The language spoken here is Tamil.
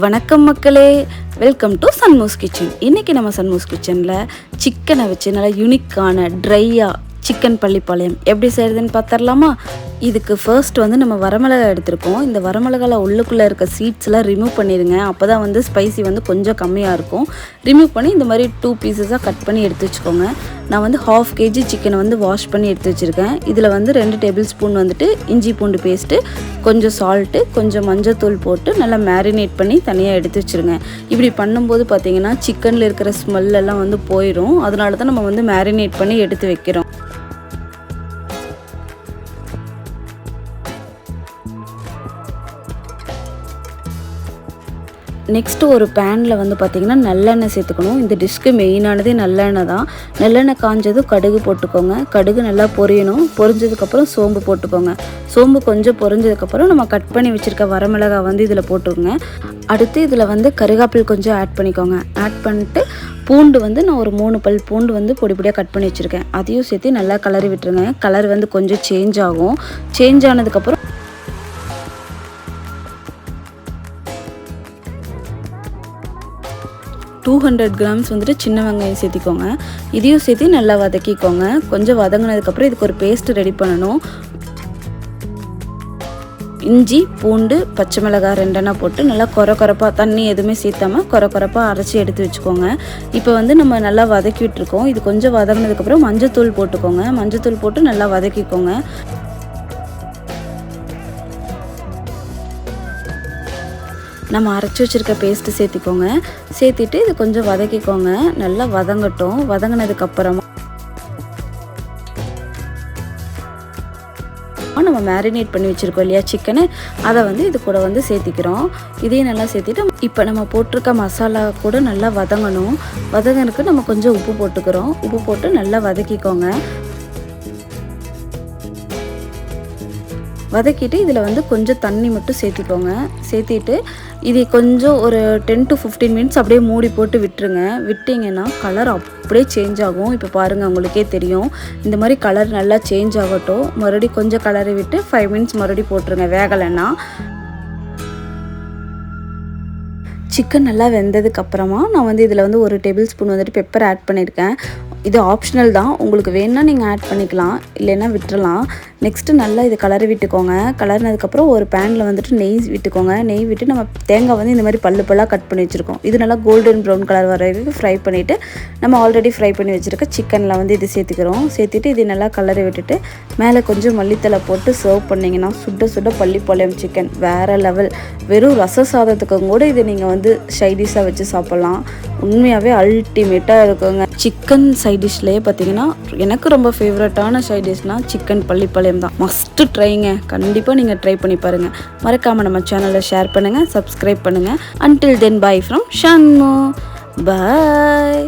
வணக்கம் மக்களே, வெல்கம் டு சன்மூஸ் கிச்சன். இன்றைக்கி நம்ம சன்மூஸ் கிச்சனில் சிக்கனை வச்சு நல்லா யூனிக்கான ட்ரையாக சிக்கன் பள்ளிப்பாளையம் எப்படி செய்கிறதுன்னு பார்த்துடலாமா? இதுக்கு ஃபர்ஸ்ட் நம்ம வரமிளகா எடுத்திருக்கோம். இந்த வரமிளகால உள்ளுக்குள்ளே இருக்க சீட்ஸ்லாம் ரிமூவ் பண்ணிடுங்க. அப்போ தான் ஸ்பைசி கொஞ்சம் கம்மியாக இருக்கும். ரிமூவ் பண்ணி இந்த மாதிரி 2 பீசஸாக கட் பண்ணி எடுத்து வச்சுக்கோங்க. நான் 1/2 kg சிக்கனை வாஷ் பண்ணி எடுத்து வச்சுருக்கேன். இதில் 2 டேபிள் ஸ்பூன் இஞ்சி பூண்டு பேஸ்ட்டு, கொஞ்சம் சால்ட்டு, கொஞ்சம் மஞ்சத்தூள் போட்டு நல்லா மேரினேட் பண்ணி தனியாக எடுத்து வச்சுருங்க. இப்படி பண்ணும்போது பார்த்திங்கன்னா சிக்கனில் இருக்கிற ஸ்மெல்லாம் போயிடும். அதனால தான் நம்ம மேரினேட் பண்ணி எடுத்து வைக்கிறோம். நெக்ஸ்ட்டு ஒரு பேனில் பார்த்திங்கன்னா நல்லெண்ணெய் சேர்த்துக்கணும். இந்த டிஷ்க்கு மெயினானதே நல்லெண்ணெய் தான். நல்லெண்ணெய் காஞ்சதும் கடுகு போட்டுக்கோங்க. கடுகு நல்லா பொரியணும். பொரிஞ்சதுக்கப்புறம் சோம்பு போட்டுக்கோங்க. சோம்பு கொஞ்சம் பொரிஞ்சதுக்கப்புறம் நம்ம கட் பண்ணி வச்சுருக்க வரமிளகா இதில் போட்டுக்கோங்க. அடுத்து இதில் கருகாப்பில் கொஞ்சம் ஆட் பண்ணிக்கோங்க. ஆட் பண்ணிட்டு பூண்டு நான் ஒரு 3 பல் பூண்டு பொடி பொடியாக கட் பண்ணி வச்சுருக்கேன். அதையும் சேர்த்து நல்லா கலரி விட்டுருங்க. கலர் கொஞ்சம் சேஞ்ச் ஆகும். சேஞ்ச் ஆனதுக்கப்புறம் 200 கிராம்ஸ் சின்ன வெங்காயம் சேர்த்திக்கோங்க. இதையும் சேர்த்து நல்லா வதக்கிக்கோங்க. கொஞ்சம் வதங்கினதுக்கப்புறம் இதுக்கு ஒரு பேஸ்ட் ரெடி பண்ணணும். இஞ்சி பூண்டு பச்சை மிளகாய் 2 போட்டு நல்லா கொரப்பாக, தண்ணி எதுவுமே சேர்த்தாமல் கொரப்பாக அரைச்சி எடுத்து வச்சுக்கோங்க. இப்போ நம்ம நல்லா வதக்கி விட்டுருக்கோம். இது கொஞ்சம் வதங்கினதுக்கப்புறம் மஞ்சத்தூள் போட்டுக்கோங்க. மஞ்சத்தூள் போட்டு நல்லா வதக்கிக்கோங்க. நம்ம அரைச்சி வச்சுருக்க பேஸ்ட்டு சேர்த்திக்கோங்க. சேர்த்திட்டு இது கொஞ்சம் வதக்கிக்கோங்க. நல்லா வதங்கட்டும். வதங்கினதுக்கப்புறமா நம்ம மேரினேட் பண்ணி வச்சுருக்கோம் இல்லையா சிக்கனை, அதை இது கூட சேர்த்திக்கிறோம். இதையும் நல்லா சேர்த்திட்டு இப்போ நம்ம போட்டிருக்க மசாலா கூட நல்லா வதங்கணும். வதங்கனுக்கு நம்ம கொஞ்சம் உப்பு போட்டுக்கிறோம். உப்பு போட்டு நல்லா வதக்கிக்கோங்க. வதக்கிட்டு இதில் கொஞ்சம் தண்ணி மட்டும் சேர்த்திக்கோங்க. சேர்த்திட்டு இது கொஞ்சம் ஒரு 10 to 15 மினிட்ஸ் அப்படியே மூடி போட்டு விட்டுருங்க. விட்டிங்கன்னா கலர் அப்படியே சேஞ்ச் ஆகும். இப்போ பாருங்கள், உங்களுக்கே தெரியும். இந்த மாதிரி கலர் நல்லா சேஞ்ச் ஆகட்டும். மறுபடியும் கொஞ்சம் கலரை விட்டு 5 மினிட்ஸ் மறுபடியும் போட்டுருங்க. வேகலைன்னா சிக்கன் நல்லா வெந்ததுக்கப்புறமா நான் இதில் ஒரு டேபிள் ஸ்பூன் பெப்பர் ஆட் பண்ணியிருக்கேன். இது ஆப்ஷனல் தான். உங்களுக்கு வேணுன்னா நீங்கள் ஆட் பண்ணிக்கலாம், இல்லைன்னா விட்டுறலாம். நெக்ஸ்ட்டு நல்லா இது கலரி விட்டுக்கோங்க. கலரினதுக்கப்புறம் ஒரு பேனில் நெய் விட்டுக்கோங்க. நெய் விட்டு நம்ம தேங்காய் இந்த மாதிரி பல்லாக கட் பண்ணி வச்சுருக்கோம். இது நல்லா கோல்டன் ப்ரௌன் கலர் வர வரைக்கும் ஃப்ரை பண்ணிவிட்டு நம்ம ஆல்ரெடி ஃப்ரை பண்ணி வச்சுருக்க சிக்கனில் இது சேர்த்துக்கிறோம். சேர்த்துட்டு இது நல்லா கலரி விட்டுட்டு மேலே கொஞ்சம் மல்லித்தலை போட்டு சர்வ் பண்ணிங்கன்னா சுட சுட பள்ளிப்பாளையம் சிக்கன் வேறு லெவல். வெறும் ரச சாதத்துக்கும் கூட இது நீங்கள் சைடிஷாக வச்சு சாப்பிட்லாம். உண்மையாகவே அல்டிமேட்டாக இருக்குங்க. சிக்கன் சைடிஷ்லேயே பார்த்தீங்கன்னா எனக்கு ரொம்ப ஃபேவரட்டான சைடிஷ்னால் சிக்கன் பள்ளிப்பாளையம் தான். மஸ்ட்டு ட்ரைங்க. கண்டிப்பாக நீங்கள் ட்ரை பண்ணி பாருங்கள். மறக்காமல் நம்ம சேனலை ஷேர் பண்ணுங்கள், சப்ஸ்கிரைப் பண்ணுங்கள். Until then bye from Shanmu. Bye.